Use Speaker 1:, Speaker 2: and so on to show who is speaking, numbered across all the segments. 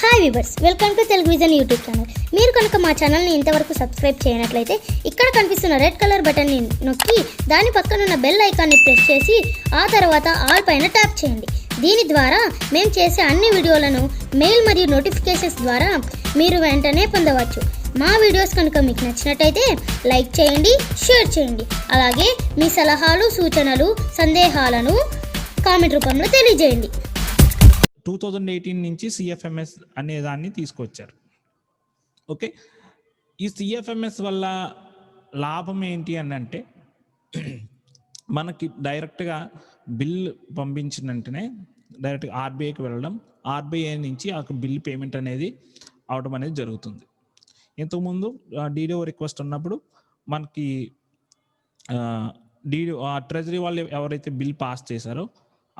Speaker 1: Hi weavers, welcome to Telugu vision YouTube channel. మీరు కనుక మా ఛానల్ని ఇంతవరకు సబ్స్క్రైబ్ చేయనట్లయితే ఇక్కడ కనిపిస్తున్న రెడ్ కలర్ బటన్ని నొక్కి దాని పక్కనున్న బెల్ ఐకాన్ని ప్రెస్ చేసి ఆ తర్వాత ఆల్ పైన ట్యాప్ చేయండి. దీని ద్వారా మేము చేసే అన్ని వీడియోలను మెయిల్ మరియు నోటిఫికేషన్స్ ద్వారా మీరు వెంటనే పొందవచ్చు. మా వీడియోస్ కనుక మీకు నచ్చినట్టయితే లైక్ చేయండి, షేర్ చేయండి. అలాగే మీ సలహాలు, సూచనలు, సందేహాలను కామెంట్ రూపంలో తెలియజేయండి.
Speaker 2: 2018 నుంచి సిఎఫ్ఎంఎస్ అనే దాన్ని తీసుకొచ్చారు. ఓకే, ఈ సిఎఫ్ఎంఎస్ వల్ల లాభం ఏంటి అని అంటే, మనకి డైరెక్ట్గా బిల్ పంపించిన వెంటనే డైరెక్ట్గా ఆర్బీఐకి వెళ్ళడం, ఆర్బీఐ నుంచి ఆ బిల్ పేమెంట్ అనేది అవడం అనేది జరుగుతుంది. ఇంతకుముందు డీడీఓ రిక్వెస్ట్ ఉన్నప్పుడు మనకి ట్రెజరీ వాళ్ళు ఎవరైతే బిల్ పాస్ చేశారో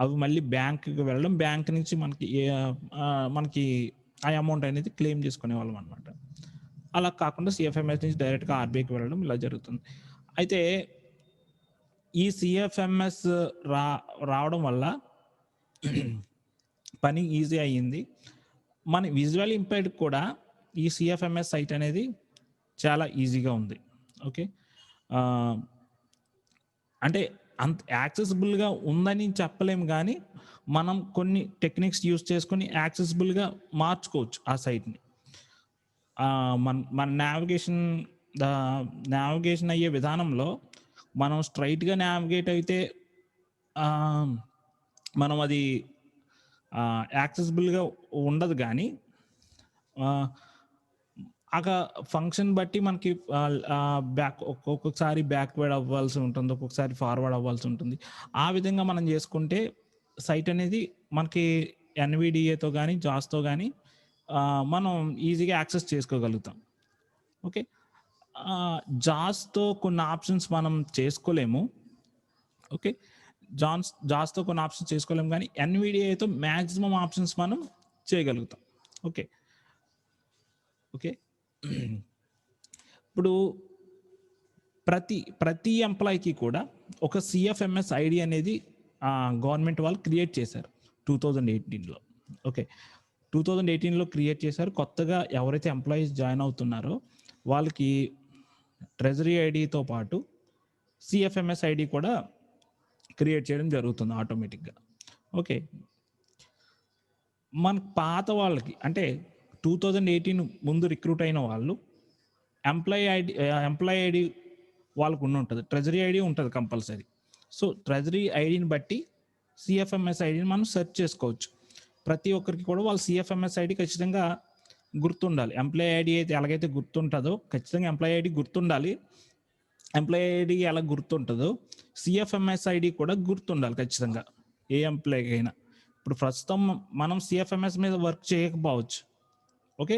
Speaker 2: అవి మళ్ళీ బ్యాంకుకి వెళ్ళడం, బ్యాంక్ నుంచి మనకి ఆ అమౌంట్ అనేది క్లెయిమ్ చేసుకునే వాళ్ళం అనమాట. అలా కాకుండా సిఎఫ్ఎంఎస్ నుంచి డైరెక్ట్గా ఆర్బీఐకి వెళ్ళడం ఇలా జరుగుతుంది. అయితే ఈ సిఎఫ్ఎంఎస్ రావడం వల్ల పని ఈజీ అయ్యింది. మన విజువల్ ఇంపైర్డ్ కూడా ఈ సిఎఫ్ఎంఎస్ సైట్ అనేది చాలా ఈజీగా ఉంది. ఓకే, అంటే అంత యాక్సెసిబుల్గా ఉందని చెప్పలేము, కానీ మనం కొన్ని టెక్నిక్స్ యూస్ చేసుకొని యాక్సెసిబుల్గా మార్చుకోవచ్చు ఆ సైట్ని. మన నావిగేషన్ అయ్యే విధానంలో మనం స్ట్రైట్గా నావిగేట్ అయితే మనం అది యాక్సెసిబుల్గా ఉండదు, కానీ ఆ ఫంక్షన్ బట్టి మనకి ఒక్కొక్కసారి బ్యాక్వర్డ్ అవ్వాల్సి ఉంటుంది, ఒక్కొక్కసారి ఫార్వర్డ్ అవ్వాల్సి ఉంటుంది. ఆ విధంగా మనం చేసుకుంటే సైట్ అనేది మనకి ఎన్విడిఏతో కానీ జాస్తో కానీ మనం ఈజీగా యాక్సెస్ చేసుకోగలుగుతాం. ఓకే, జాస్తో కొన్ని ఆప్షన్స్ మనం చేసుకోలేము. ఓకే, జాస్తో కొన్ని ఆప్షన్స్ చేసుకోలేము, కానీ ఎన్విడిఏతో మ్యాక్సిమం ఆప్షన్స్ మనం చేయగలుగుతాం. ఓకే ఓకే ఇప్పుడు ప్రతి ఎంప్లాయీకి కూడా ఒక సిఎఫ్ఎంఎస్ ఐడి అనేది గవర్నమెంట్ వాళ్ళు క్రియేట్ చేశారు 2018లో. ఓకే, 2018లో క్రియేట్ చేశారు. కొత్తగా ఎవరైతే ఎంప్లాయీస్ జాయిన్ అవుతున్నారో వాళ్ళకి ట్రెజరీ ఐడితో పాటు సిఎఫ్ఎంఎస్ ఐడి కూడా క్రియేట్ చేయడం జరుగుతుంది ఆటోమేటిక్గా. ఓకే, మన పాత వాళ్ళకి అంటే 2018 ముందు రిక్రూట్ అయిన వాళ్ళు ఎంప్లాయీ ఐడి వాళ్ళకు ఉంటుంది, ట్రెజరీ ఐడి ఉంటుంది కంపల్సరీ. సో ట్రెజరీ ఐడిని బట్టి సిఎఫ్ఎంఎస్ ఐడిని మనం సెర్చ్ చేసుకోవచ్చు. ప్రతి ఒక్కరికి కూడా వాళ్ళ సిఎఫ్ఎంఎస్ ఐడి ఖచ్చితంగా గుర్తుండాలి. ఎంప్లాయీ ఐడి అయితే ఎలాగైతే గుర్తుంటుందో ఖచ్చితంగా ఎంప్లాయీ ఐడి గుర్తుండాలి. ఎంప్లాయీ ఐడి ఎలా గుర్తుంటుందో సిఎఫ్ఎంఎస్ ఐడి కూడా గుర్తుండాలి ఖచ్చితంగా ఏ ఎంప్లాయీకి అయినా. ఇప్పుడు ప్రస్తుతం మనం సిఎఫ్ఎంఎస్ మీద వర్క్ చేయకపోవచ్చు. ఓకే,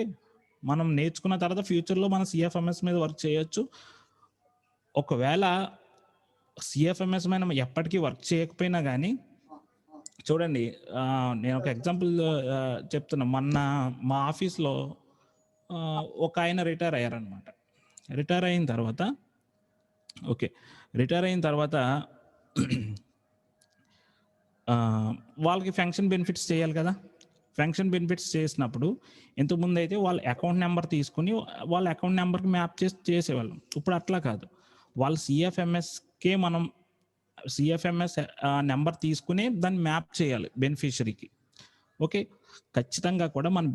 Speaker 2: మనం నేర్చుకున్న తర్వాత ఫ్యూచర్లో మనం సిఎఫ్ఎంఎస్ మీద వర్క్ చేయొచ్చు. ఒకవేళ సిఎఫ్ఎంఎస్ మీద ఎప్పటికీ వర్క్ చేయకపోయినా కానీ చూడండి, నేను ఒక ఎగ్జాంపుల్ చెప్తున్నా. మొన్న మా ఆఫీస్లో ఒక ఆయన రిటైర్ అయ్యారనమాట. రిటైర్ అయిన తర్వాత వాళ్ళకి ఫంక్షన్ బెనిఫిట్స్ చేయాలి కదా. ఫంక్షన్ బెనిఫిట్స్ చేసినప్పుడు ఇంతకుముందు అయితే వాళ్ళ అకౌంట్ నెంబర్ తీసుకుని వాళ్ళ అకౌంట్ నెంబర్కి మ్యాప్ చేసేవాళ్ళం. ఇప్పుడు అట్లా కాదు, వాళ్ళ సిఎఫ్ఎంఎస్కే మనం సిఎఫ్ఎంఎస్ నెంబర్ తీసుకుని దాన్ని మ్యాప్ చేయాలి బెనిఫిషరీకి. ఓకే, ఖచ్చితంగా కూడా మనం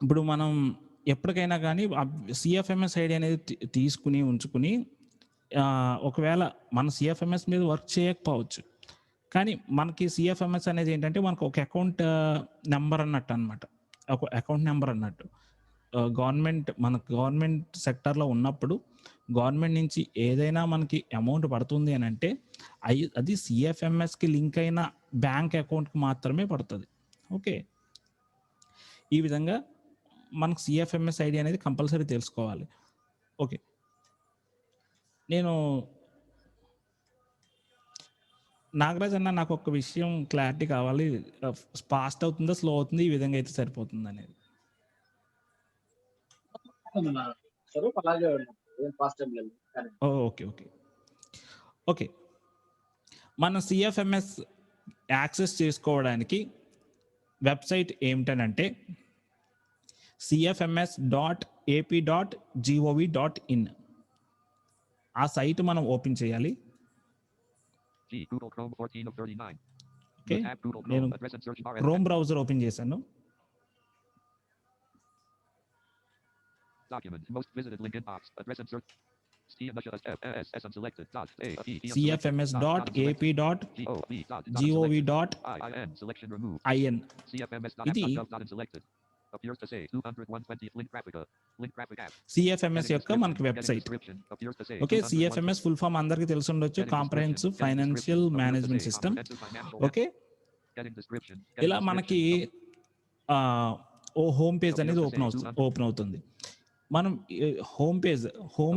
Speaker 2: ఇప్పుడు మనం ఎప్పటికైనా కానీ సిఎఫ్ఎంఎస్ ఐడి అనేది తీసుకుని ఉంచుకుని, ఒకవేళ మన సిఎఫ్ఎంఎస్ మీద వర్క్ చేయకపోవచ్చు, కానీ మనకి సిఎఫ్ఎంఎస్ అనేది ఏంటంటే మనకు ఒక అకౌంట్ నెంబర్ అన్నట్టు అనమాట. ఒక అకౌంట్ నెంబర్ అన్నట్టు గవర్నమెంట్ సెక్టర్లో ఉన్నప్పుడు గవర్నమెంట్ నుంచి ఏదైనా మనకి అమౌంట్ పడుతుంది అని అంటే అది సిఎఫ్ఎంఎస్కి లింక్ అయిన బ్యాంక్ అకౌంట్కి మాత్రమే పడుతుంది. ఓకే, ఈ విధంగా మనకు సిఎఫ్ఎంఎస్ ఐడి అనేది కంపల్సరీ తెలుసుకోవాలి. ఓకే, నేను నాగరాజ్ అన్న, నాకు ఒక విషయం క్లారిటీ కావాలి. ఫాస్ట్ అవుతుందా, స్లో అవుతుంది, ఈ విధంగా అయితే సరిపోతుంది అనేది. ఓకే ఓకే ఓకే మన సిఎఫ్ఎంఎస్ యాక్సెస్ చేసుకోవడానికి వెబ్సైట్ ఏమిటనంటే cfms.ap.gov.in. ఆ సైట్ మనం ఓపెన్ చేయాలి.
Speaker 3: Google Chrome 14 of 39.
Speaker 2: Okay,
Speaker 3: The tab Google
Speaker 2: నేను
Speaker 3: Chrome address and search bar.
Speaker 2: Chrome browser open చేశాను.
Speaker 3: Document most visited link inbox address and search. CFMS unselected.
Speaker 2: cfms.ap.gov.in.
Speaker 3: Selection removed. CFMS.app.gov.
Speaker 2: ఇది
Speaker 3: Unselected. Appears to say 200-120 link graphica. Link graphic app.
Speaker 2: CFMS యొక్క మనకి website. Okay, CFMS full form అందరికీ తెలిసి ఉండొచ్చు, comprehensive financial management system. Okay, ఇలా మనకి ఓ home page అనేది ఓపెన్ అవుతుంది. మనం హోమ్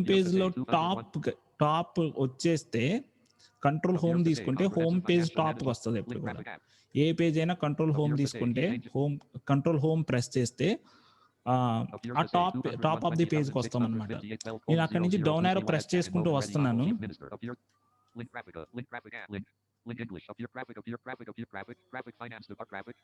Speaker 2: పేజ్లో టాప్ వచ్చేస్తే కంట్రోల్ హోమ్ తీసుకుంటే హోమ్ పేజ్ టాప్కి వస్తుంది. ఎప్పుడు కూడా ఏ పేజ్ అయినా కంట్రోల్ హోమ్ తీసుకుంటే కంట్రోల్ హోమ్ ప్రెస్ చేస్తే ఆ టాప్ ఆఫ్ ది పేజ్కి వస్తాం అనమాట. నేను అక్కడి నుంచి డౌన్ యారో ప్రెస్ చేసుకుంటూ వస్తున్నాను.
Speaker 3: Link English. Appear graphic. Graphic finance. Graphic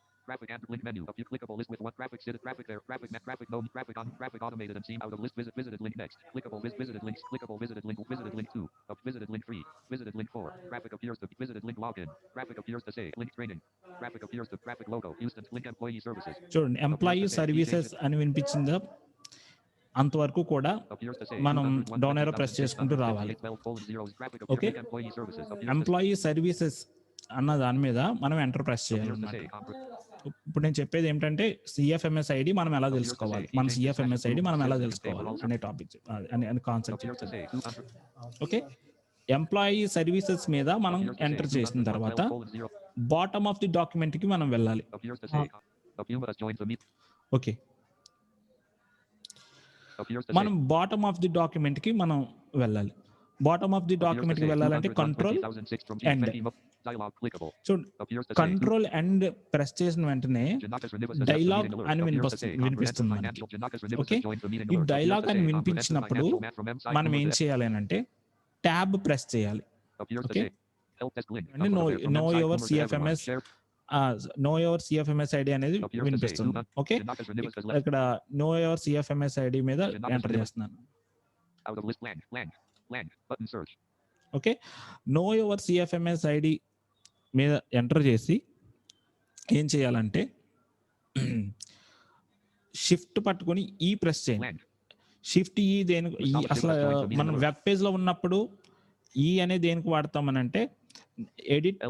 Speaker 3: and link menu. Appear clickable list with one graphic. Sit graphic there. Graphic net. Graphic no. Graphic on. Graphic automated and seam out of list. Visited link next. Clickable visited links. Clickable visited link. Visited link 2. Visited link 3. Visited link 4. Graphic appears to visited link login. Graphic appears to say link training. Graphic appears to graphic logo. Houston link employee services.
Speaker 2: చూడండి, employee services అని వినిపించిందా? అంతవరకు కూడా మనం down ఏరో press చేసుకుంటూ రావాలి. Okay, employee services అన్న దాని మీద మనం ఎంటర్ ప్రెస్ చేయాలి అన్నమాట. ఇప్పుడు నేను చెప్పేది ఏంటంటే సిఎఫ్ఎంఎస్ ఐడి మనం ఎలా తెలుసుకోవాలి, మన సిఎఫ్ఎంఎస్ ఐడి మనం ఎలా తెలుసుకోవాలి అనే టాపిక్ అనే కాన్సెప్ట్. ఓకే, ఎంప్లాయీ సర్వీసెస్ మీద మనం ఎంటర్ చేసిన తర్వాత బాటమ్ ఆఫ్ ది డాక్యుమెంట్ కి మనం వెళ్ళాలి. ఓకే, మనం బాటమ్ ఆఫ్ ది డాక్యుమెంట్ కి మనం వెళ్ళాలి. బాటమ్ ఆఫ్ ది డాక్యుమెంట్ కి వెళ్ళాలంటే కంట్రోల్ ఎండ్. చూడండి, కంట్రోల్ ఎండ్ ప్రెస్ చేసిన వెంటనే డైలాగ్ అని వినిపిస్తుంది మనకి. ఓకే, ఈ డైలాగ్ అని వినిపించినప్పుడు మనం ఏం చేయాలి అంటే ట్యాబ్ ప్రెస్ చేయాలి. ఓకే, అంటే నో యువర్ సిఎఫ్ఎంఎస్ ఐడి అనేది వినిపిస్తుంది. ఓకే, ఇక్కడ నో యువర్ సిఎఫ్ఎంఎస్ ఐడి మీద ఎంటర్ చేస్తున్నాను. Okay, know your CFMS ID మీద ఎంటర్ చేసి ఏం చేయాలంటే షిఫ్ట్ పట్టుకొని ఈ ప్రెస్ చేయండి. షిఫ్ట్ ఈ దేనికి, అసలు మనం వెబ్ పేజ్ లో ఉన్నప్పుడు ఈ అనేది దేనికి వాడతామని అంటే ఎడిట్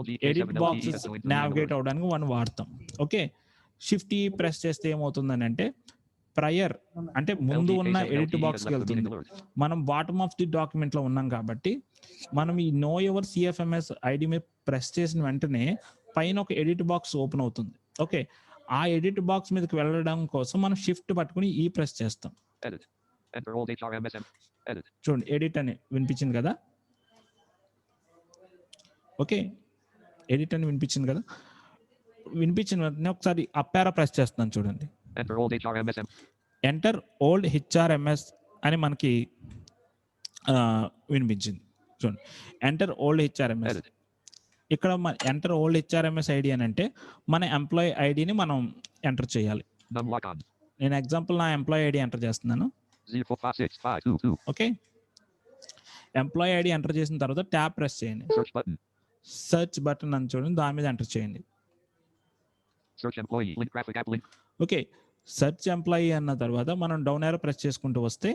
Speaker 2: బాక్సెస్ నావిగేట్ అవడానికి మనం వాడతాం. ఓకే, షిఫ్ట్ ఈ ప్రెస్ చేస్తే ఏమవుతుందని అంటే ప్రయర్ అంటే ముందు ఉన్న ఎడిట్ బాక్స్కి వెళ్తుంది. మనం బాటమ్ ఆఫ్ ది డాక్యుమెంట్ లో ఉన్నాం కాబట్టి మనం ఈ నో యువర్ సిఎఫ్ఎంఎస్ ఐడి మీద ప్రెస్ చేసిన వెంటనే పైన ఒక ఎడిట్ బాక్స్ ఓపెన్ అవుతుంది. ఓకే, ఆ ఎడిట్ బాక్స్ మీదకి వెళ్ళడం కోసం మనం షిఫ్ట్ పట్టుకుని ఈ ప్రెస్ చేస్తాం. చూడండి, ఎడిట్ అని వినిపించింది కదా. ఓకే, ఎడిట్ అని వినిపించింది కదా. వినిపించిన వెంటనే ఒకసారి అప్ యారో ప్రెస్ చేస్తున్నాను. చూడండి, ఎంటర్ ఓల్డ్ హెచ్ఆర్ఎంఎస్ అని మనకి వినిపించింది. చూడండి, ఎంటర్ ఓల్డ్ హెచ్ఆర్ఎంఎస్. ఇక్కడ ఎంటర్ ఓల్డ్ హెచ్ఆర్ఎంఎస్ ఐడి అని అంటే మన ఎంప్లాయీ ఐడిని మనం ఎంటర్ చేయాలి. నేను ఎగ్జాంపుల్ నా ఎంప్లాయీ ఐడి ఎంటర్ చేస్తున్నాను. ఓకే, ఎంప్లాయీ ఐడి ఎంటర్ చేసిన తర్వాత ట్యాబ్ ప్రెస్ చేయండి. సెర్చ్ బటన్ అని చూడండి, దాని మీద ఎంటర్ చేయండి. ఓకే, సెర్చ్ ఎంప్లాయీ అన్న తర్వాత మనం డౌన్ యారో ప్రెస్ చేసుకుంటూ వస్తే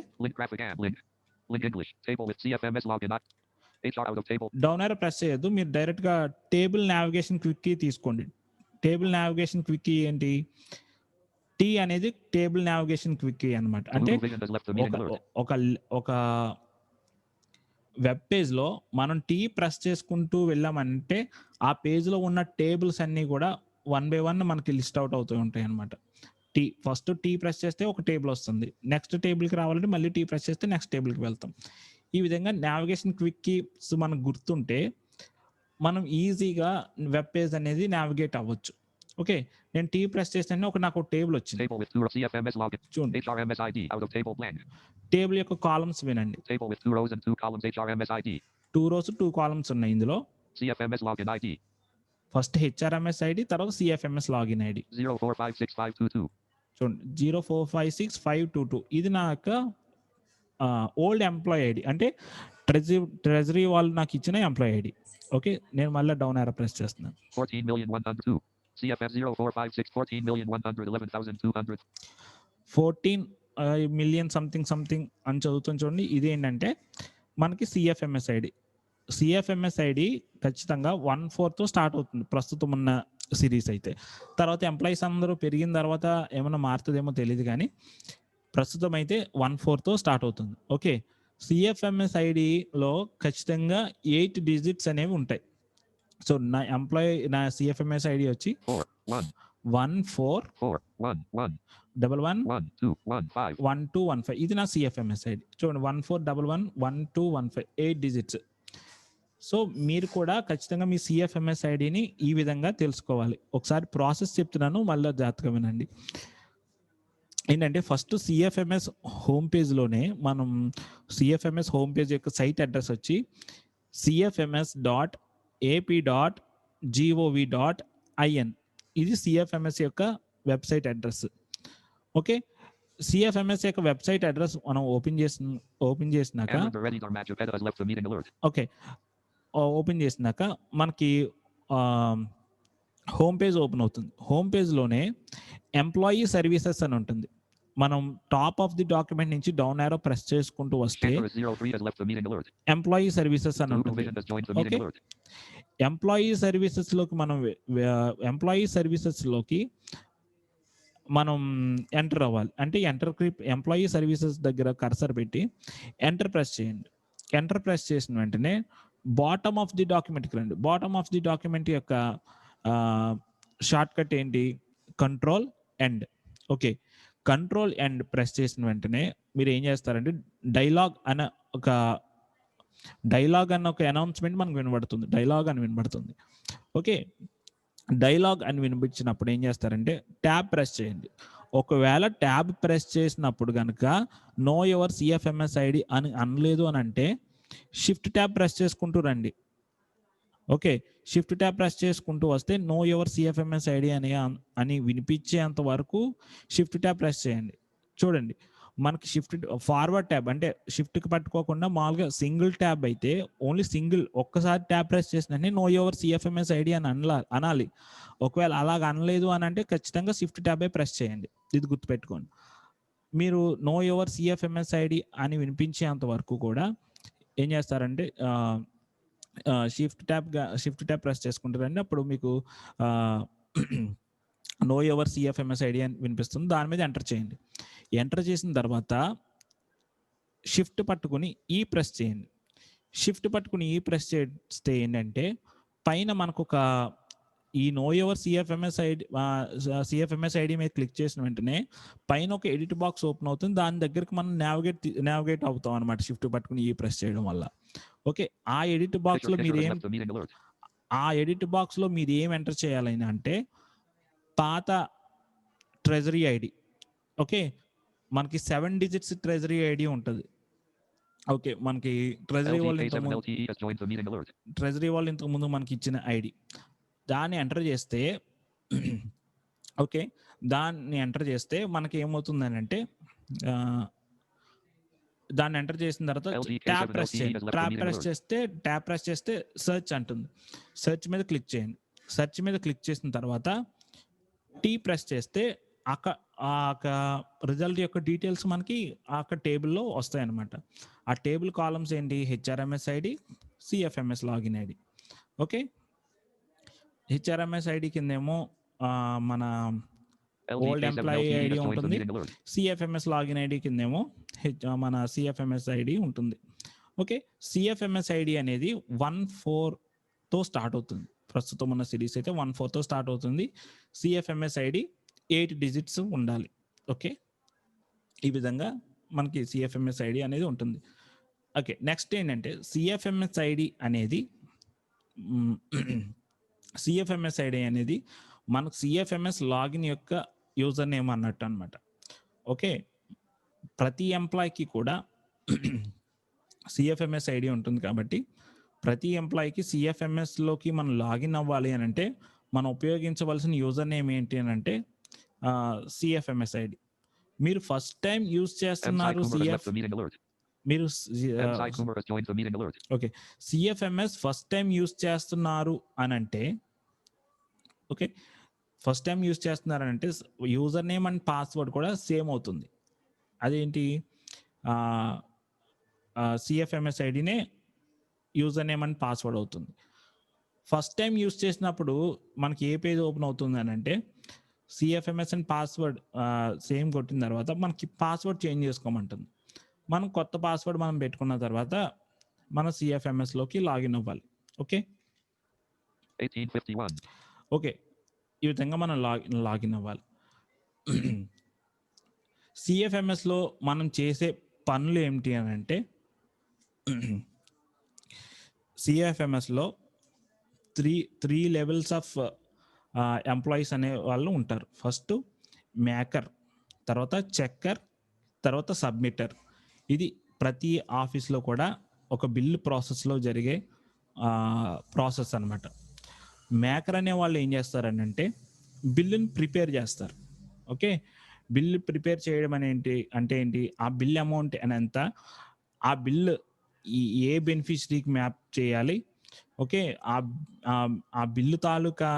Speaker 2: డౌన్ యారో ప్రెస్ చేయొద్దు, మీరు డైరెక్ట్ గా టేబుల్ నావిగేషన్ క్విక్ కీ తీసుకోండి. టేబుల్ నావిగేషన్ క్విక్ కీ ఏంటి? టీ అనేది టేబుల్ నావిగేషన్ క్విక్ కీ అన్నమాట. అంటే ఒక వెబ్ పేజ్ లో మనం టీ ప్రెస్ చేసుకుంటూ వెళ్ళామంటే ఆ పేజ్ లో ఉన్న టేబుల్స్ అన్ని కూడా వన్ బై వన్ మనకి లిస్ట్ అవుట్ అవుతూ ఉంటాయి అనమాట. ఫస్ట్ టీ ప్రెస్ చేస్తే ఒక టేబుల్ వస్తుంది, నెక్స్ట్ టేబుల్కి రావాలంటే మళ్ళీ టీ ప్రెస్ చేస్తే నెక్స్ట్ టేబుల్కి వెళ్తాం. ఈ విధంగా నావిగేషన్ క్విక్ కీస్ మనకు గుర్తుంటే మనం ఈజీగా వెబ్ పేజ్ అనేది నావిగేట్ అవ్వచ్చు. ఓకే, నేను టీ ప్రెస్ చేస్తే నాకు టేబుల్ వచ్చింది. చూడండి, టేబుల్ యొక్క కాలమ్స్ వినండి. 2 rows 2 columns ఉన్నాయి ఇందులో. ఫస్ట్ హెచ్ఆర్ఎంఎస్ ఐడి, తర్వాత సిఎఫ్ఎంఎస్ లాగిన్ ఐడి.
Speaker 3: 04565522.
Speaker 2: చూడండి 04565522 ఇది నా యొక్క ఓల్డ్ ఎంప్లాయీ ఐడి, అంటే ట్రెజరీ వాళ్ళు నాకు ఇచ్చిన ఎంప్లాయీ ఐడి. ఓకే, నేను మళ్ళీ డౌన్ యారో ప్రెస్ చేస్తున్నాను.
Speaker 3: 14,102. CFF 0456 14,111,200.
Speaker 2: 14 మిలియన్ సంథింగ్ అని చదువుతుంది చూడండి. ఇదేంటంటే మనకి సిఎఫ్ఎంఎస్ ఐడి. సిఎఫ్ఎంఎస్ ఐడి ఖచ్చితంగా 14తో స్టార్ట్ అవుతుంది ప్రస్తుతం ఉన్న సిరీస్ అయితే. తర్వాత ఎంప్లాయీస్ అందరూ పెరిగిన తర్వాత ఏమైనా మారుతుందేమో తెలియదు, కానీ ప్రస్తుతం అయితే 14తో స్టార్ట్ అవుతుంది. ఓకే, సిఎఫ్ఎంఎస్ ఐడిలో ఖచ్చితంగా 8 డిజిట్స్ అనేవి ఉంటాయి. సో నా సిఎఫ్ఎంఎస్ ఐడి వచ్చి 1411111215. ఇది నా సిఎఫ్ఎంఎస్ ఐడి. చూడండి 14111215 8 డిజిట్స్. సో మీరు కూడా ఖచ్చితంగా మీ సిఎఫ్ఎంఎస్ ఐడిని ఈ విధంగా తెలుసుకోవాలి. ఒకసారి ప్రాసెస్ చెప్తున్నాను, మళ్ళీ జాగ్రత్తగా వినండి. ఏంటంటే ఫస్ట్ సిఎఫ్ఎంఎస్ హోమ్ పేజ్లోనే మనం సిఎఫ్ఎంఎస్ హోమ్ పేజ్ యొక్క సైట్ అడ్రస్ వచ్చి cfms.ap.gov.in. ఇది సిఎఫ్ఎంఎస్ యొక్క వెబ్సైట్ అడ్రస్. ఓకే, సిఎఫ్ఎంఎస్ యొక్క వెబ్సైట్ అడ్రస్ మనం ఓపెన్ చేసినాక ఓకే ఓపెన్ చేసినాక మనకి హోమ్ పేజ్ ఓపెన్ అవుతుంది. హోమ్ పేజ్లోనే ఎంప్లాయీ సర్వీసెస్ అని ఉంటుంది. మనం టాప్ ఆఫ్ ది డాక్యుమెంట్ నుంచి డౌన్ యారో ప్రెస్ చేసుకుంటూ వస్తే ఎంప్లాయీ సర్వీసెస్ అని ఉంటుంది. ఓకే, ఎంప్లాయీ సర్వీసెస్లోకి మనం ఎంటర్ అవ్వాలి. అంటే ఎంప్లాయీ సర్వీసెస్ దగ్గర కర్సర్ పెట్టి ఎంటర్ ప్రెస్ చేయండి. ఎంటర్ ప్రెస్ చేసిన వెంటనే బాటమ్ ఆఫ్ ది డాక్యుమెంట్కి రండి. బాటమ్ ఆఫ్ ది డాక్యుమెంట్ యొక్క షార్ట్ కట్ ఏంటి? Control end. Okay, control end press చేసిన వెంటనే మీరు ఏం చేస్తారంటే డైలాగ్ అన్న ఒక అనౌన్స్మెంట్ మనకు వినబడుతుంది. డైలాగ్ అని వినబడుతుంది. ఓకే, డైలాగ్ అని వినిపించినప్పుడు ఏం చేస్తారంటే ట్యాబ్ ప్రెస్ చేయండి. ఒకవేళ ట్యాబ్ ప్రెస్ చేసినప్పుడు కనుక నో యువర్ సిఎఫ్ఎంఎస్ ఐడి అని అనలేదు అని అంటే షిఫ్ట్ ట్యాబ్ ప్రెస్ చేసుకుంటూ రండి. ఓకే, షిఫ్ట్ ట్యాబ్ ప్రెస్ చేసుకుంటూ వస్తే నో యువర్ సిఎఫ్ఎంఎస్ ఐడి అని వినిపించేంత వరకు షిఫ్ట్ ట్యాబ్ ప్రెస్ చేయండి. చూడండి మనకి ఫార్వర్డ్ ట్యాబ్ అంటే షిఫ్ట్కి పట్టుకోకుండా మామూలుగా సింగిల్ ట్యాబ్ అయితే ఓన్లీ ఒక్కసారి ట్యాబ్ ప్రెస్ చేసినట్టే నో యువర్ సిఎఫ్ఎంఎస్ ఐడి అని అనాలి. ఒకవేళ అలాగ అనలేదు అని అంటే ఖచ్చితంగా షిఫ్ట్ ట్యాబే ప్రెస్ చేయండి. ఇది గుర్తుపెట్టుకోండి. మీరు నో యువర్ సిఎఫ్ఎంఎస్ ఐడి అని వినిపించేంత వరకు కూడా ఏం చేస్తారంటే షిఫ్ట్ ట్యాబ్ ప్రెస్ చేసుకుంటారండి. అప్పుడు మీకు నో యువర్ సిఎఫ్ఎంఎస్ ఐడి అని వినిపిస్తుంది. దాని మీద ఎంటర్ చేయండి. ఎంటర్ చేసిన తర్వాత షిఫ్ట్ పట్టుకుని ప్రెస్ చేయండి. షిఫ్ట్ పట్టుకుని ప్రెస్ చేస్తే ఏంటంటే పైన మనకు ఒక ఈ నో యువర్ సిఎఫ్ఎంఎస్ ఐడి మీద క్లిక్ చేసిన వెంటనే పైన ఒక ఎడిట్ బాక్స్ ఓపెన్ అవుతుంది. దాని దగ్గరికి మనం నావిగేట్ అవుతాం అనమాట షిఫ్ట్ పట్టుకుని ప్రెస్ చేయడం వల్ల. ఓకే, ఆ ఎడిట్ బాక్స్లో మీరు ఏం ఎంటర్ చేయాలని అంటే పాత ట్రెజరీ ఐడి. ఓకే, మనకి 7 డిజిట్స్ ట్రెజరీ ఐడి ఉంటుంది. ఓకే, మనకి ట్రెజరీ వాళ్ళు ఇంతకు ముందు మనకి ఇచ్చిన ఐడి దాన్ని ఎంటర్ చేస్తే ఓకే, దాన్ని ఎంటర్ చేస్తే మనకి ఏమవుతుందని అంటే దాన్ని ఎంటర్ చేసిన తర్వాత ట్యాబ్ ప్రెస్ చేయండి. ట్యాబ్ ప్రెస్ చేస్తే సెర్చ్ అంటుంది. సెర్చ్ మీద క్లిక్ చేయండి. సెర్చ్ మీద క్లిక్ చేసిన తర్వాత ప్రెస్ చేస్తే ఆ రిజల్ట్ యొక్క డీటెయిల్స్ మనకి ఆ టేబుల్లో వస్తాయి అన్నమాట. ఆ టేబుల్ కాలమ్స్ ఏంటి? HRMS ID, CFMS login ID. Okay, HRMS ID కిందేమో మన ఓల్డ్ ఎంప్లాయీ ఐడి ఉంటుంది. సిఎఫ్ఎంఎస్ లాగిన్ ఐడి కిందేమో మన సిఎఫ్ఎంఎస్ ఐడి ఉంటుంది. ఓకే, సిఎఫ్ఎంఎస్ ఐడి అనేది 14తో స్టార్ట్ అవుతుంది. ప్రస్తుతం ఉన్న సిరీస్ అయితే 14తో స్టార్ట్ అవుతుంది. సిఎఫ్ఎంఎస్ ఐడి 8 డిజిట్స్ ఉండాలి. ఓకే, ఈ విధంగా మనకి సిఎఫ్ఎంఎస్ ఐడి అనేది ఉంటుంది. ఓకే, నెక్స్ట్ ఏంటంటే సిఎఫ్ఎంఎస్ ఐడి అనేది మనకు సిఎఫ్ఎంఎస్ లాగిన్ యొక్క యూజర్ నేమ్ అన్నట్టు అనమాట. ఓకే, ప్రతి ఎంప్లాయీకి కూడా సిఎఫ్ఎంఎస్ ఐడి ఉంటుంది కాబట్టి ప్రతి ఎంప్లాయీకి సిఎఫ్ఎంఎస్లోకి మనం లాగిన్ అవ్వాలి అని అంటే మనం ఉపయోగించవలసిన యూజర్ నేమ్ ఏంటి అని అంటే సిఎఫ్ఎంఎస్ ఐడి. మీరు first time use
Speaker 3: M. Sai
Speaker 2: చేస్తున్నారు
Speaker 3: Kumar has left the meeting alert.
Speaker 2: మీరు
Speaker 3: M. Sai Kumar has joined the meeting alert.
Speaker 2: Okay, CFMS first time use చేస్తున్నారు అని అంటే ఓకే, ఫస్ట్ టైం యూజ్ చేస్తున్నారంటే యూజర్ నేమ్ అండ్ పాస్వర్డ్ కూడా same అవుతుంది. అదేంటి, CFMS ఐడినే యూజర్ నేమ్ అండ్ పాస్వర్డ్ అవుతుంది. ఫస్ట్ టైం యూజ్ చేసినప్పుడు మనకి ఏ పేజ్ ఓపెన్ అవుతుంది అని అంటే సిఎఫ్ఎంఎస్ అండ్ పాస్వర్డ్ సేమ్ కొట్టిన తర్వాత మనకి పాస్వర్డ్ చేంజ్ చేసుకోమంటుంది. మనం కొత్త పాస్వర్డ్ మనం పెట్టుకున్న తర్వాత మన సిఎఫ్ఎంఎస్లోకి లాగిన్ అవ్వాలి. ఓకే
Speaker 3: 1851.
Speaker 2: ఓకే, ఈ విధంగా మనం లాగిన్ అవ్వాలి. సిఎఫ్ఎంఎస్లో మనం చేసే పనులు ఏమిటి అని అంటే సిఎఫ్ఎంఎస్లో త్రీ లెవెల్స్ ఆఫ్ ఎంప్లాయీస్ అనే వాళ్ళు ఉంటారు. ఫస్ట్ మేకర్, తర్వాత చెక్కర్, తర్వాత సబ్మిటర్. ఇది ప్రతి ఆఫీస్లో కూడా ఒక బిల్ ప్రాసెస్లో జరిగే ప్రాసెస్ అనమాట. మేకర్ అనే వాళ్ళు ఏం చేస్తారనంటే బిల్లుని ప్రిపేర్ చేస్తారు. ఓకే, బిల్లు ప్రిపేర్ చేయడం అంటే ఏంటి, ఆ బిల్ అమౌంట్ అని ఎంత, ఆ బిల్లు ఏ బెనిఫిషరీకి మ్యాప్ చేయాలి, ఓకే, ఆ bill taluka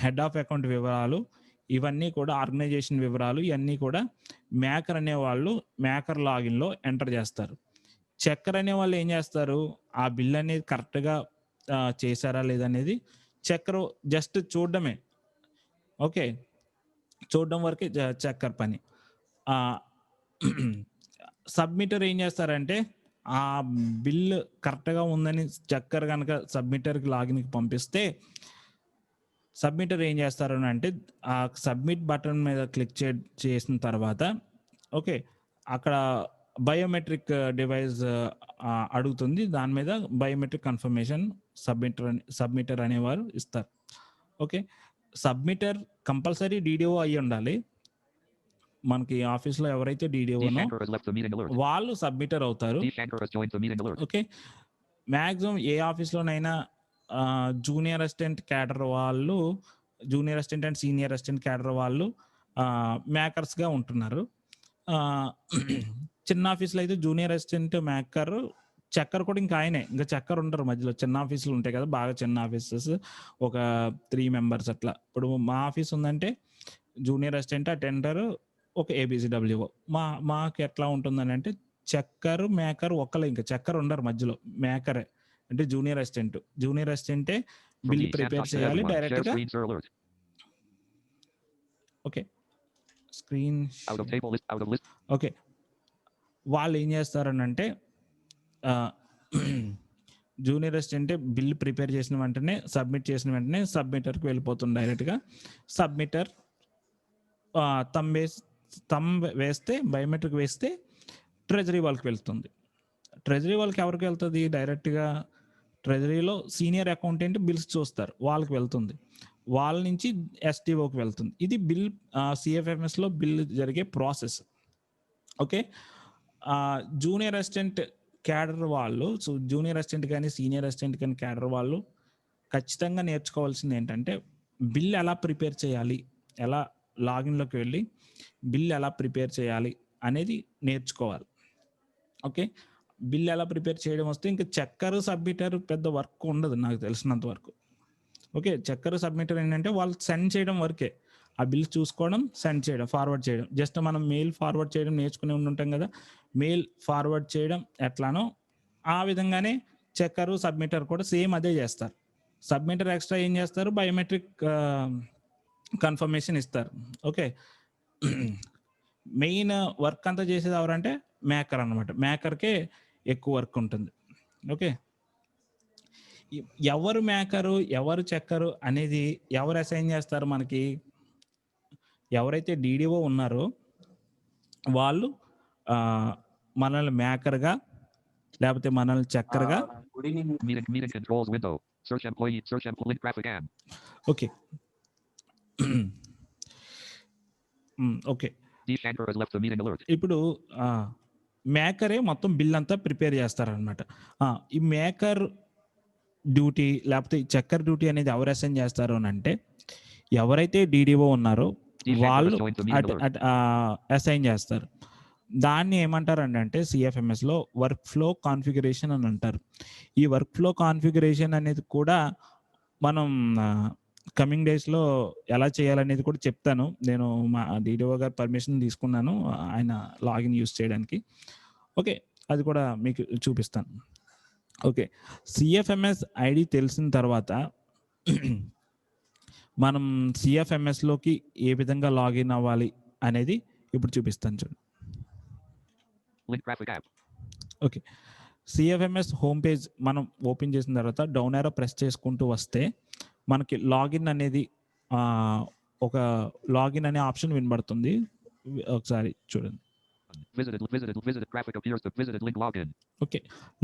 Speaker 2: head of account వివరాలు, ఇవన్నీ కూడా ఆర్గనైజేషన్ వివరాలు, ఇవన్నీ కూడా మేకర్ అనేవాళ్ళు మేకర్ లాగిన్లో ఎంటర్ చేస్తారు. చెక్కర్ అనే వాళ్ళు ఏం చేస్తారు, ఆ బిల్ అనేది కరెక్ట్గా చేశారా లేదనేది చెక్కరు జస్ట్ చూడడమే. ఓకే, చూడడం వరకే చెక్కర్ పని. సబ్మిటర్ ఏం చేస్తారంటే ఆ బిల్ కరెక్ట్గా ఉందని చెక్కర్ కనుక సబ్మిటర్కి లాగిన్కి పంపిస్తే సబ్మిటర్ ఏం చేస్తారు అంటే ఆ సబ్మిట్ బటన్ మీద క్లిక్ చేసిన తర్వాత ఓకే, అక్కడ బయోమెట్రిక్ డివైస్ అడుగుతుంది. దాని మీద బయోమెట్రిక్ కన్ఫర్మేషన్ సబ్మిటర్ అనేవారు ఇస్తారు. ఓకే, సబ్మిటర్ కంపల్సరీ డీడీఓ అయ్యి ఉండాలి. మనకి ఆఫీస్లో ఎవరైతే డీడీఓనో వాళ్ళు సబ్మిటర్ అవుతారు. ఓకే, మ్యాక్సిమం ఏ ఆఫీస్లోనైనా జూనియర్ అసిస్టెంట్ క్యాడర్ వాళ్ళు, junior assistant and senior assistant cadre వాళ్ళు మేకర్స్గా ఉంటున్నారు. చిన్న ఆఫీస్లో అయితే జూనియర్ అసిస్టెంట్ మేకర్, చెక్కర్ కూడా ఇంకా ఆయనే, ఇంకా చెక్కర్ ఉంటారు మధ్యలో. చిన్న ఆఫీసులు ఉంటాయి కదా, బాగా చిన్న ఆఫీసెస్, ఒక 3 మెంబర్స్ అట్లా. ఇప్పుడు మా ఆఫీస్ ఉందంటే జూనియర్ అసిస్టెంట్, అటెండర్, ఒక ఏబిసిడబ్ల్యూఓ. మాకు ఎట్లా ఉంటుందని అంటే చెక్కర్ మేకర్ ఒక్కలే, ఇంకా చెక్కర్ ఉండరు మధ్యలో, మేకరే అంటే జూనియర్ అసిస్టెంటే బిల్ ప్రిపేర్ చేయాలి డైరెక్ట్గా. ఓకే, స్క్రీన్ ఓకే, వాళ్ళు ఏం చేస్తారనంటే జూనియర్ అసిస్టెంట్ బిల్ ప్రిపేర్ చేసిన వెంటనే సబ్మిటర్కి వెళ్ళిపోతుంది డైరెక్ట్గా. సబ్మిటర్ థంబ్ వేస్తే, బయోమెట్రిక్ వేస్తే ట్రెజరీ వాళ్ళకి వెళ్తుంది. ట్రెజరీ వాళ్ళకి ఎవరికి వెళ్తుంది డైరెక్ట్గా, ట్రెజరీలో సీనియర్ అకౌంటెంట్ బిల్స్ చూస్తారు, వాళ్ళకి వెళ్తుంది. వాళ్ళ నుంచి ఎస్టీఓకి వెళ్తుంది. ఇది బిల్ సిఎఫ్ఎంఎస్లో బిల్ జరిగే process. Okay, junior assistant cadre వాళ్ళు, సో జూనియర్ అసిస్టెంట్ కానీ సీనియర్ అసిస్టెంట్ కానీ క్యాడర్ వాళ్ళు ఖచ్చితంగా నేర్చుకోవాల్సింది ఏంటంటే బిల్ ఎలా ప్రిపేర్ చేయాలి, ఎలా లాగిన్లోకి వెళ్ళి బిల్ ఎలా ప్రిపేర్ చేయాలి అనేది నేర్చుకోవాలి. ఓకే, బిల్ ఎలా ప్రిపేర్ చేయడం వస్తే ఇంకా చెక్కర్ సబ్మిటర్ పెద్ద వర్క్ ఉండదు నాకు తెలిసినంత వరకు. ఓకే, చెక్కర్ సబ్మిటర్ ఏంటంటే వాళ్ళు సెండ్ చేయడం వరకే, ఆ బిల్ చూసుకోవడం, సెండ్ చేయడం, ఫార్వర్డ్ చేయడం. జస్ట్ మనం మెయిల్ ఫార్వర్డ్ చేయడం నేర్చుకుని ఉంటాం కదా, మెయిల్ ఫార్వర్డ్ చేయడం ఎట్లానో ఆ విధంగానే చెక్కరు సబ్మిటర్ కూడా సేమ్ అదే చేస్తారు. సబ్మిటర్ ఎక్స్ట్రా ఏం చేస్తారు, బయోమెట్రిక్ కన్ఫర్మేషన్ ఇస్తారు. ఓకే, మెయిన్ వర్క్ అంతా చేసేది ఎవరంటే మేకర్ అనమాట. మేకర్కే ఎక్కువ వర్క్ ఉంటుంది. ఓకే, ఎవరు మేకరు ఎవరు చెక్కరు అనేది ఎవరు అసైన్ చేస్తారు మనకి, ఎవరైతే డీడీఓ ఉన్నారో వాళ్ళు మనల్ని మేకర్గా లేకపోతే మనల్ని చెక్కర్గా.
Speaker 3: Meeting controls window. Search employee link graphic and.
Speaker 2: Okay okay,
Speaker 3: Deshanker has left the meeting alert.
Speaker 2: ఇప్పుడు మేకరే మొత్తం బిల్ అంతా ప్రిపేర్ చేస్తారనమాట. ఈ మేకర్ డ్యూటీ లేకపోతే ఈ చెక్కర్ డ్యూటీ అనేది ఎవరు అసైన్ చేస్తారు అని అంటే ఎవరైతే డీడీఓ ఉన్నారో వాళ్ళు అసైన్ చేస్తారు. దాన్ని ఏమంటారు అంటే సిఎఫ్ఎంఎస్లో వర్క్ ఫ్లో కాన్ఫిగరేషన్ అని అంటారు. ఈ వర్క్ ఫ్లో కాన్ఫిగరేషన్ అనేది కూడా మనం కమింగ్ డేస్లో ఎలా చేయాలనేది కూడా చెప్తాను. నేను మా డీడీఓ గారు పర్మిషన్ తీసుకున్నాను ఆయన లాగిన్ యూస్ చేయడానికి. ఓకే, అది కూడా మీకు చూపిస్తాను. ఓకే, సిఎఫ్ఎంఎస్ ఐడి తెలిసిన తర్వాత మనం సిఎఫ్ఎంఎస్లోకి ఏ విధంగా లాగిన్ అవ్వాలి అనేది ఇప్పుడు చూపిస్తాను చూడండి.
Speaker 3: Link graphic app.
Speaker 2: Okay, CFMS home page మనం ఓపెన్ చేసిన తర్వాత డౌన్ యారో ప్రెస్ చేసుకుంటూ వస్తే మనకి లాగిన్ అనేది ఒక లాగిన్ అనే ఆప్షన్ వినబడుతుంది. ఒకసారి చూడండి.
Speaker 3: Visited graphic appears to visited link login.
Speaker 2: Okay,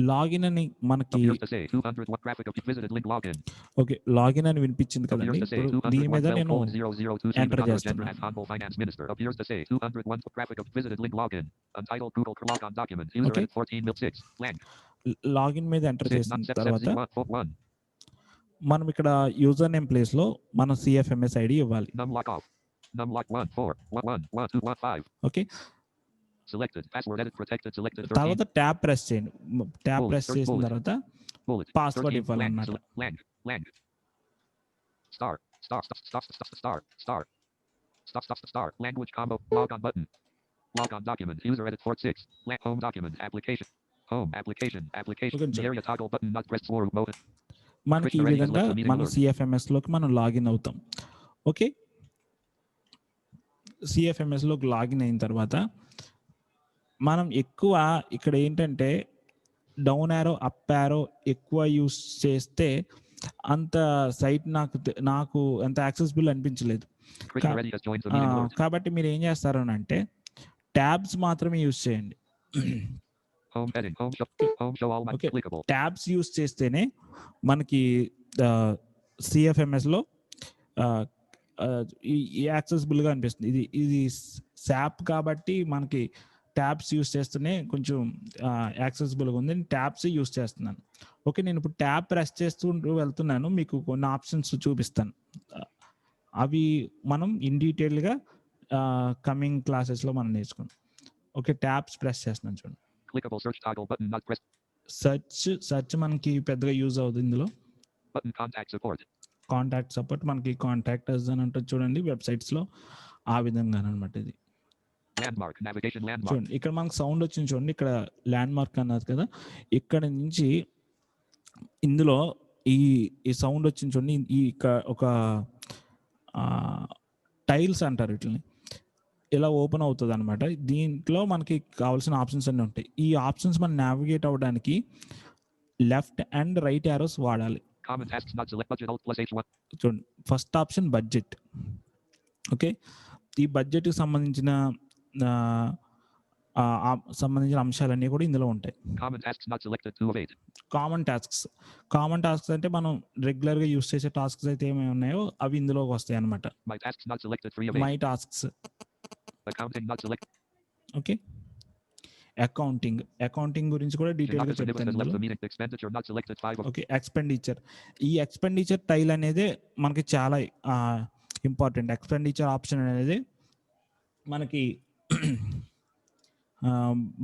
Speaker 2: login అని మనకి
Speaker 3: Appears to say 201 graphic visited link login.
Speaker 2: Okay, login అని వినిపించింది
Speaker 3: Appears
Speaker 2: కదండి.
Speaker 3: to say
Speaker 2: ఇప్పుడు దీని మీద
Speaker 3: 201
Speaker 2: నేను
Speaker 3: colon 0023
Speaker 2: enter
Speaker 3: Gender
Speaker 2: చేస్తున్నాను.
Speaker 3: as Honorable Finance Minister. Appears to say 201 graphic visited link login. Untitled Google logon document. User
Speaker 2: Okay.
Speaker 3: edit 14 blank.
Speaker 2: Login మీద enter
Speaker 3: 6
Speaker 2: చేసిన
Speaker 3: not
Speaker 2: తర్వాత
Speaker 3: 71
Speaker 2: మనం ఇక్కడ యూజర్ నేమ్ ప్లేస్ లో మనం సిఎఫ్ఎంఎస్ ఐడి ఇవ్వాలి.
Speaker 3: num lock off. Num lock 1 4 1 1 2 1 5.
Speaker 2: Okay,
Speaker 3: Selected. Password edit protected. Selected 13.
Speaker 2: తర్వాత tab press చేయండి. ట్యాబ్
Speaker 3: Bullet,
Speaker 2: ప్రెస్
Speaker 3: search
Speaker 2: చేసిన
Speaker 3: bullet.
Speaker 2: తర్వాత
Speaker 3: Bullet.
Speaker 2: password
Speaker 3: 13
Speaker 2: ఇవ్వాలన్నమాట.
Speaker 3: blank. Blank. Star. Star. Star. Star. Star. Star. Star. Star. Star. Language combo. Log on button. Log on document. User edit 46. Home document. Application. Home. Application. Application.
Speaker 2: Okay,
Speaker 3: The area toggle button not pressed for mode.
Speaker 2: మనకి ఈ విధంగా మనం CFMS లోకి మనం login అవుతాం. Okay, CFMS లోకి login అయిన తర్వాత మనం ఎక్కువ ఇక్కడ ఏంటంటే డౌన్ యారో అప్ యారో ఎక్కువ యూస్ చేస్తే అంత సైట్ నాకు అంత యాక్సెసిబుల్ అనిపించలేదు.
Speaker 3: Chris already has joined the meeting alert.
Speaker 2: కాబట్టి మీరు ఏం చేస్తారు అని అంటే ట్యాబ్స్ మాత్రమే యూస్ చేయండి.
Speaker 3: Home heading. Home show all my
Speaker 2: Okay.
Speaker 3: clickable.
Speaker 2: Tabs use చేస్తేనే మనకి సిఎఫ్ఎంఎస్లో యాక్సెసిబుల్గా అనిపిస్తుంది. ఇది శాప్ కాబట్టి మనకి ట్యాబ్స్ యూస్ చేస్తేనే కొంచెం యాక్సెసిబుల్గా ఉంది. నేను ట్యాబ్స్ యూస్ చేస్తున్నాను. ఓకే, నేను ఇప్పుడు ట్యాబ్ ప్రెస్ చేస్తూ వెళ్తున్నాను. మీకు కొన్ని ఆప్షన్స్ చూపిస్తాను. అవి మనం ఇన్ డీటెయిల్గా కమింగ్ క్లాసెస్లో మనం నేర్చుకున్నాం. ఓకే, ట్యాబ్స్ ప్రెస్ చేస్తున్నాను చూడండి.
Speaker 3: Clickable search toggle button not pressed.
Speaker 2: Search మనకి పెద్దగా యూజ్ అవుతుంది. ఇందులో
Speaker 3: Button contact support.
Speaker 2: Contact support మనకి కాంటాక్టర్స్ అని ఉంటుంది చూడండి వెబ్సైట్స్లో, ఆ విధంగా అనమాట. ఇది
Speaker 3: Landmark. Navigation landmark.
Speaker 2: చూడండి, ఇక్కడ మనకు సౌండ్ వచ్చింది చూడండి. ఇక్కడ ల్యాండ్ మార్క్ అన్నది కదా, ఇక్కడ నుంచి ఇందులో ఈ సౌండ్ వచ్చింది చూడండి. ఈ ఒక టైల్స్ అంటారు వీటిని, ఇలా ఓపెన్ అవుతుంది అనమాట. దీంట్లో మనకి కావాల్సిన ఆప్షన్స్ అన్నీ ఉంటాయి. ఈ ఆప్షన్స్ మనం నావిగేట్ అవ్వడానికి లెఫ్ట్ అండ్ రైట్ యారోస్ వాడాలి.
Speaker 3: Common tasks not select budget alt plus H1.
Speaker 2: చూడండి, ఫస్ట్ ఆప్షన్ బడ్జెట్. ఓకే, ఈ బడ్జెట్కి సంబంధించిన అంశాలన్నీ కూడా ఇందులో ఉంటాయి.
Speaker 3: Common tasks not selected 2 of 8.
Speaker 2: Common tasks అంటే మనం రెగ్యులర్గా యూస్ చేసే టాస్క్స్ అయితే ఏమేమి ఉన్నాయో అవి ఇందులోకి వస్తాయి అనమాట.
Speaker 3: My tasks not selected 3 of 8.
Speaker 2: My tasks.
Speaker 3: Accounting not selected.
Speaker 2: Okay, accounting గురించి కూడా డీటెయిల్గా చెప్తాను ఇందులో.
Speaker 3: Left the meeting. Expenditure not selected 5 of.
Speaker 2: Okay, expenditure. ఈ ఎక్స్పెండిచర్ టైల్ అనేది మనకి చాలా ఇంపార్టెంట్. ఎక్స్పెండిచర్ ఆప్షన్ అనేది మనకి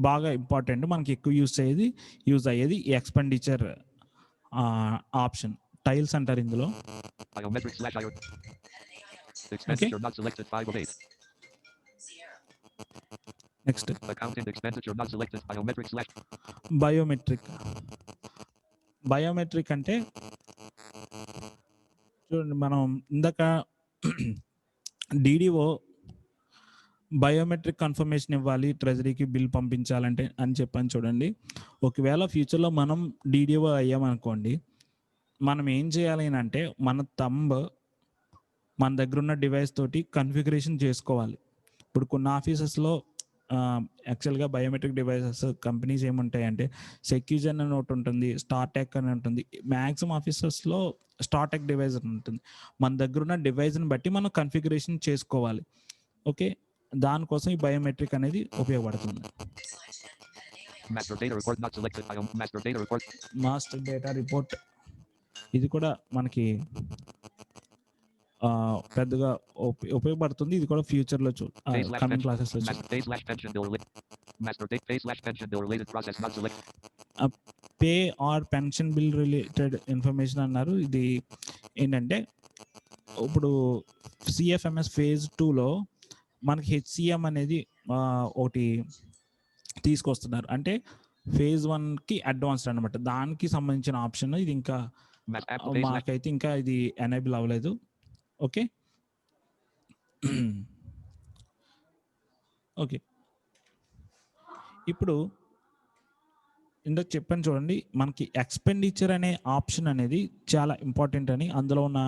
Speaker 2: బాగా ఇంపార్టెంట్. మనకి ఎక్కువ యూజ్ అయ్యేది ఈ ఎక్స్పెండిచర్ ఆప్షన్. టైల్స్ అంటారు ఇందులో.
Speaker 3: Biometric / IR. Expenditure not selected 5 of 8.
Speaker 2: Next
Speaker 3: Accounting expenditure not selected.
Speaker 2: Biometric అంటే చూడండి, మనం ఇందాక డీడీఓ బయోమెట్రిక్ కన్ఫర్మేషన్ ఇవ్వాలి ట్రెజరీకి బిల్ పంపించాలంటే అని చెప్పని చూడండి. ఒకవేళ ఫ్యూచర్లో మనం డీడీఓ అయ్యామనుకోండి, మనం ఏం చేయాలి అంటే మన థంబ్ మన దగ్గర ఉన్న డివైస్ తోటి కన్ఫిగరేషన్ చేసుకోవాలి. ఇప్పుడు కొన్ని ఆఫీసెస్లో యాక్చువల్గా బయోమెట్రిక్ డివైసెస్ కంపెనీస్ ఏముంటాయంటే సెక్యూజన్ అని ఒకటి ఉంటుంది, స్టార్టెక్ అని ఉంటుంది. మ్యాక్సిమం ఆఫీసెస్లో స్టార్టెక్ డివైస్ అని ఉంటుంది. మన దగ్గర ఉన్న డివైస్ని బట్టి మనం కన్ఫిగరేషన్ చేసుకోవాలి. ఓకే, దానికోసం ఈ బయోమెట్రిక్ అనేది ఉపయోగపడుతుంది.
Speaker 3: Master data report not selected. Master data report.
Speaker 2: Master data report ఇది కూడా మనకి పెద్దగా ఉపయోగపడుతుంది. ఇది కూడా ఫ్యూచర్లో కమింగ్ క్లాసెస్లో
Speaker 3: Pay/pension bill. Master date pay/pension bill related process not selected.
Speaker 2: Pay R pension bill related information అన్నారు. ఇది ఏంటంటే ఇప్పుడు సిఎఫ్ఎంఎస్ ఫేజ్ 2లో మనకి హెచ్సిఎం అనేది ఒకటి తీసుకొస్తున్నారు. అంటే ఫేజ్ 1కి అడ్వాన్స్డ్ అనమాట. దానికి సంబంధించిన ఆప్షన్ ఇది ఇంకా మాకైతే ఇంకా ఇది ఎనేబుల్ అవ్వలేదు. ఓకే ఓకే ఇప్పుడు ఇందాక చెప్పాను చూడండి, మనకి ఎక్స్పెండిచర్ అనే ఆప్షన్ అనేది చాలా ఇంపార్టెంట్ అని, అందులో ఉన్న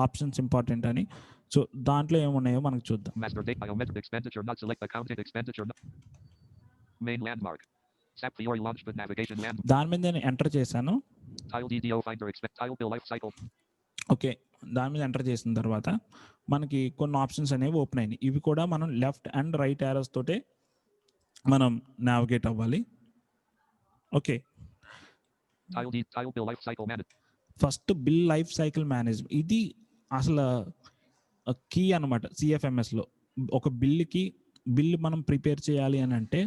Speaker 2: ఆప్షన్స్ ఇంపార్టెంట్ అని. సో దాంట్లో ఏమున్నాయో మనకు చూద్దాం.
Speaker 3: Master date biometric expenditure not select accounted expenditure. Main landmark. SAP Fiori Launchpad navigation land.
Speaker 2: దాని మీద నేను ఎంటర్ చేశాను.
Speaker 3: Tile DDO finder tile bill life cycle.
Speaker 2: Okay, దాని మీద ఎంటర్ చేసిన తర్వాత మనకి కొన్ని ఆప్షన్స్ అనేవి ఓపెన్ అయినాయి. ఇవి కూడా మనం లెఫ్ట్ అండ్ రైట్ యారోస్ తోటే మనం నావిగేట్ అవ్వాలి. Okay,
Speaker 3: Tile bill life cycle management.
Speaker 2: First bill life cycle management ఇది అసలు కీ అనమాట. సిఎఫ్ఎంఎస్లో ఒక బిల్ మనం ప్రిపేర్ చేయాలి అని అంటే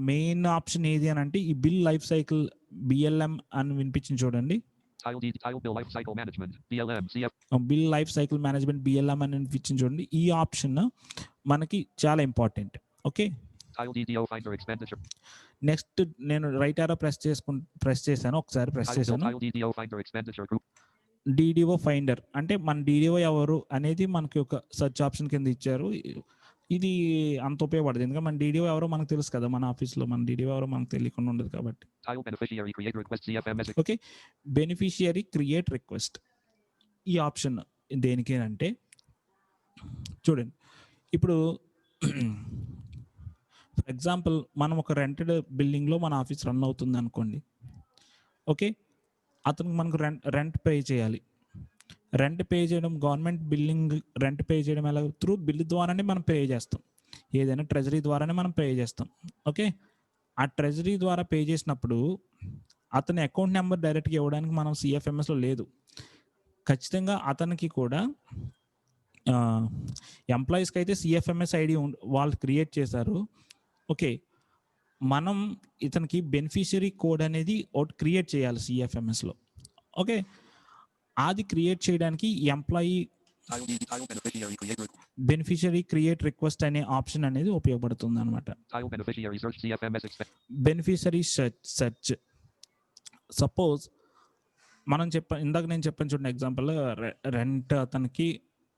Speaker 2: మెయిన్ ఆప్షన్ ఏది అని అంటే ఈ బిల్ లైఫ్ సైకిల్ బిఎల్ఎం అని వినిపించింది చూడండి.
Speaker 3: Tile bill life cycle management BLM CF.
Speaker 2: Bill life cycle management BLM అని వినిపించింది చూడండి. ఈ ఆప్షన్ మనకి చాలా important. Okay,
Speaker 3: Tile DDO finder expenditure.
Speaker 2: Next నేను రైట్ ఆరో ప్రెస్ చేశాను. ఒకసారి ప్రెస్ చేశాను.
Speaker 3: Tile DDO finder expenditure group.
Speaker 2: DDO finder అంటే మన డిడిఓ ఎవరు అనేది మనకి ఒక సెర్చ్ ఆప్షన్ కింద ఇచ్చారు. ఇది అంత ఉపయోగపడుతుంది, ఎందుకంటే మన డిడిఓ ఎవరో మనకు తెలుసు కదా. మన ఆఫీస్లో మన డిడిఓ ఎవరో మనకు తెలియకుండా ఉండదు కాబట్టి.
Speaker 3: Tile beneficiary create request CFMS.
Speaker 2: Okay, beneficiary create request ఈ ఆప్షన్ దేనికి అంటే చూడండి, ఇప్పుడు ఫర్ ఎగ్జాంపుల్ మనం ఒక రెంటెడ్ బిల్డింగ్లో మన ఆఫీస్ రన్ అవుతుంది అనుకోండి. ఓకే, అతనికి మనకు రెంట్ పే చేయాలి. రెంట్ పే చేయడం గవర్నమెంట్ బిల్డింగ్ రెంట్ పే చేయడం ఎలా త్రూ బిల్ ద్వారానే మనం పే చేస్తాం. ఏదైనా ట్రెజరీ ద్వారానే మనం పే చేస్తాం. ఓకే, ఆ ట్రెజరీ ద్వారా పే చేసినప్పుడు అతని అకౌంట్ నెంబర్ డైరెక్ట్గా ఇవ్వడానికి మనం సిఎఫ్ఎంఎస్లో లేదు. ఖచ్చితంగా అతనికి కూడా ఎంప్లాయీస్కి అయితే సిఎఫ్ఎంఎస్ ఐడి వాళ్ళు క్రియేట్ చేశారు. ఓకే, మనం ఇతనికి బెనిఫిషియరీ కోడ్ అనేది ఒకటి క్రియేట్ చేయాలి సిఎఫ్ఎంఎస్లో. ఓకే, అది క్రియేట్ చేయడానికి ఎంప్లాయీ బెనిఫిషియరీ క్రియేట్ రిక్వెస్ట్ అనే ఆప్షన్ అనేది ఉపయోగపడుతుంది అనమాట. బెనిఫిషియరీ సెర్చ్ సపోజ్ మనం ఇందాక నేను చెప్పాను చూడండి, ఎగ్జాంపుల్ రెంట్ అతనికి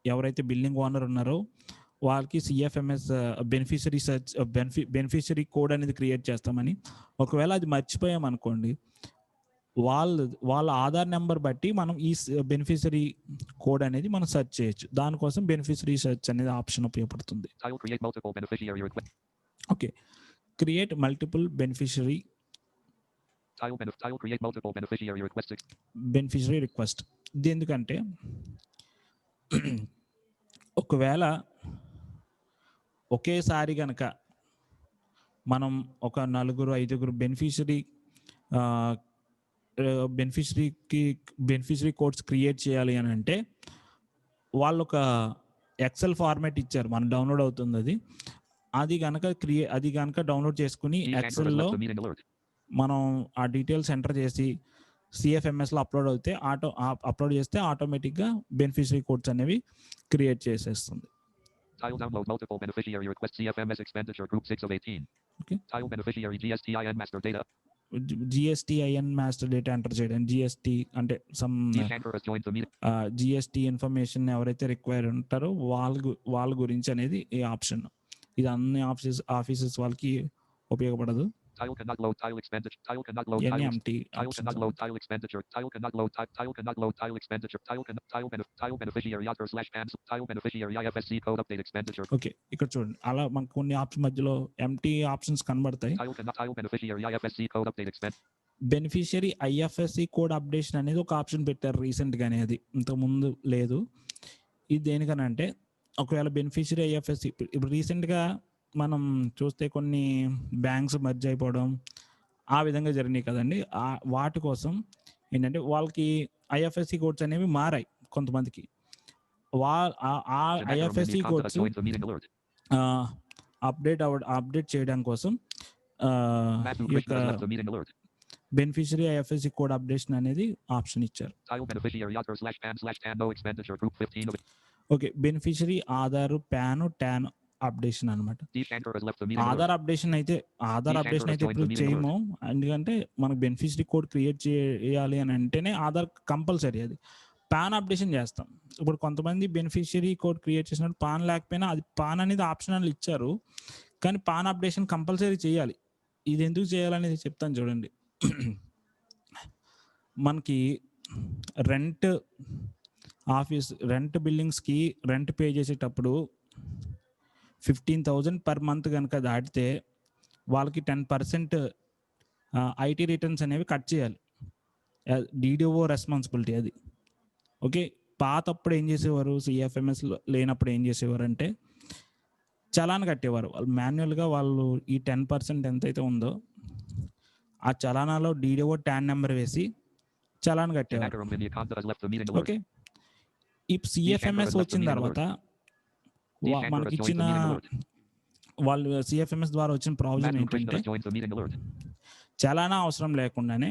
Speaker 2: ఎవరైతే బిల్డింగ్ ఓనర్ ఉన్నారో వాళ్ళకి CFMS beneficiary search beneficiary code అనేది క్రియేట్ చేస్తామని. ఒకవేళ అది మర్చిపోయామనుకోండి, వాళ్ళ ఆధార్ నెంబర్ బట్టి మనం ఈ బెనిఫిషియరీ కోడ్ అనేది మనం సెర్చ్ చేయొచ్చు. దానికోసం బెనిఫిషియరీ సెర్చ్ అనేది ఆప్షన్ ఉపయోగపడుతుంది. Okay, create multiple beneficiary beneficiary request. ఇది ఎందుకంటే ఒకవేళ ఒకేసారి కనుక మనం ఒక 4-5 బెనిఫిషియరీ కోడ్స్ క్రియేట్ చేయాలి అని అంటే వాళ్ళు ఒక ఎక్సెల్ ఫార్మాట్ ఇచ్చారు, మనం డౌన్లోడ్ అవుతుంది. అది కనుక డౌన్లోడ్ చేసుకుని ఎక్సెల్లో మనం ఆ డీటెయిల్స్ ఎంటర్ చేసి సిఎఫ్ఎంఎస్లో అప్లోడ్ చేస్తే ఆటోమేటిక్గా బెనిఫిషియరీ కోడ్స్ అనేవి క్రియేట్ చేసేస్తుంది.
Speaker 3: Tile download multiple beneficiary request CFMS expenditure group 6 of 18.
Speaker 2: Okay.
Speaker 3: Tile beneficiary GSTIN master data.
Speaker 2: GSTIN master data enter చేయడం. GST అంటే సమ్ GST ఇన్ఫర్మేషన్ ఎవరైతే రిక్వైర్ ఉంటారో వాళ్ళ గురించి అనేది ఈ ఆప్షన్. ఇది అన్ని ఆఫీసెస్ వాళ్ళకి ఉపయోగపడదు.
Speaker 3: Tile cannot load tile expenditure. Tile cannot load tile expenditure. Tile cannot load tile expenditure. Tile beneficiary author /cancel. Tile beneficiary IFSC code update expenditure.
Speaker 2: Okay, ఇక్కడ చూడండి, అలా మనకు కొన్ని ఆప్షన్ మధ్యలో ఎంటీ ఆప్షన్స్ కనబడతాయి.
Speaker 3: Tile beneficiary IFSC code update expenditure.
Speaker 2: Beneficiary IFSC code updation అనేది ఒక option పెట్టారు రీసెంట్గానే, అది ఇంతకుముందు లేదు. ఇది దేనికనంటే ఒకవేళ బెనిఫిషియరీ ఐఎఫ్ఎస్సి ఇప్పుడు రీసెంట్గా మనం చూస్తే కొన్ని బ్యాంక్స్ మర్జ్ అయిపోవడం ఆ విధంగా జరిగినాయి కదండి. వాటి కోసం ఏంటంటే వాళ్ళకి ఐఎఫ్ఎస్సి కోడ్స్ అనేవి మారాయి కొంతమందికి. ఆ
Speaker 3: Janakar
Speaker 2: IFSC
Speaker 3: Ramani Kanta
Speaker 2: codes
Speaker 3: joins the meeting alert.
Speaker 2: Update చేయడం కోసం
Speaker 3: Matthew
Speaker 2: ఈ యొక్క
Speaker 3: Krishna has left the meeting alert.
Speaker 2: Beneficiary IFSC code updation అనేది ఆప్షన్ ఇచ్చారు.
Speaker 3: Tile beneficiary Yadkar/PAN/TAN no expenditure group 15 of
Speaker 2: okay, beneficiary Aadhaar tan updation అనమాట.
Speaker 3: Deep Shankar has left the meeting alert.
Speaker 2: Aadhaar updation అయితే ఇప్పుడు చేయము, ఎందుకంటే మనకు బెనిఫిషరీ కోడ్ క్రియేట్ చేయాలి అని అంటేనే ఆధార్ కంపల్సరీ. అది పాన్ అప్డేషన్ చేస్తాం. ఇప్పుడు కొంతమంది బెనిఫిషరీ కోడ్ క్రియేట్ చేసినప్పుడు పాన్ లేకపోయినా అది పాన్ అనేది ఆప్షనల్ ఇచ్చారు, కానీ పాన్ అప్డేషన్ కంపల్సరీ చేయాలి. ఇది ఎందుకు చేయాలనేది చెప్తాను చూడండి. మనకి రెంట్ బిల్డింగ్స్కి రెంట్ పే చేసేటప్పుడు 15,000 పర్ మంత్ కనుక దాటితే వాళ్ళకి 10% ఐటీ రిటర్న్స్ అనేవి కట్ చేయాలి. డీడీఓ రెస్పాన్సిబిలిటీ అది. ఓకే, పాతప్పుడు ఏం చేసేవారు, సిఎఫ్ఎంఎస్ లేనప్పుడు ఏం చేసేవారు అంటే చలాన్ కట్టేవారు. వాళ్ళు మాన్యువల్గా వాళ్ళు ఈ 10% ఎంతైతే ఉందో ఆ చలానాలో డీడీఓ ట్యాన్ నెంబర్ వేసి చలాన్ కట్టేవారు.
Speaker 3: Janakar Ramani Kanta has left the meeting alert.
Speaker 2: ఓకే, ఈ సిఎఫ్ఎంఎస్ వచ్చిన తర్వాత మనకి ఇచ్చిన వాళ్ళు సిఎఫ్ఎంఎస్ ద్వారా వచ్చిన ప్రావిజన్
Speaker 3: Matthew Krishna
Speaker 2: ఏంటంటే
Speaker 3: has joined the meeting alert.
Speaker 2: చలానా అవసరం లేకుండానే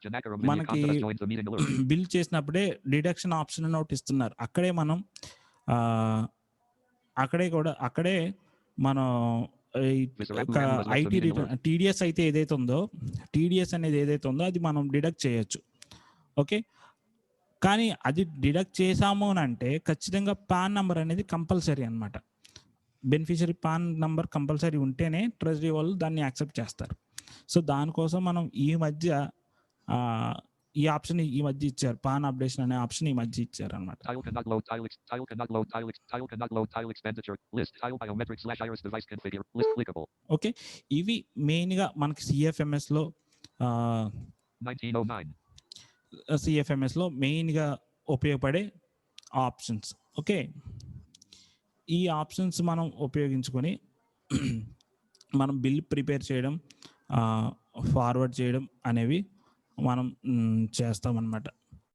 Speaker 3: Janakar Ramani
Speaker 2: మనకి
Speaker 3: Kanta has joined the meeting alert.
Speaker 2: Bill చేసినప్పుడే డిడక్షన్ ఆప్షన్ ఒకటి ఇస్తున్నారు. అక్కడే మనం ఐటీ రిటర్న్ టీడీఎస్ అయితే ఏదైతే ఉందో అది మనం డిడక్ట్ చేయొచ్చు. ఓకే, కానీ అది డిడక్ట్ చేసాము అని అంటే ఖచ్చితంగా పాన్ నంబర్ అనేది కంపల్సరీ అనమాట. బెనిఫిషరీ పాన్ నంబర్ కంపల్సరీ ఉంటేనే ట్రెజరీ వాళ్ళు దాన్ని యాక్సెప్ట్ చేస్తారు. సో దానికోసం మనం ఈ ఆప్షన్ ఇచ్చారు. పాన్ అప్డేషన్ అనే ఆప్షన్ ఈ మధ్య ఇచ్చారు అనమాట.
Speaker 3: Tile cannot load tile expenditure list. Tile biometric/iris device configure list clickable.
Speaker 2: Okay, ఇవి మెయిన్గా మనకి సిఎఫ్ఎంఎస్లో
Speaker 3: 1909.
Speaker 2: మెయిన్గా ఉపయోగపడే ఆప్షన్స్. ఓకే, ఈ ఆప్షన్స్ మనం ఉపయోగించుకొని మనం బిల్ ప్రిపేర్ చేయడం, ఫార్వర్డ్ చేయడం అనేవి మనం చేస్తామన్నమాట.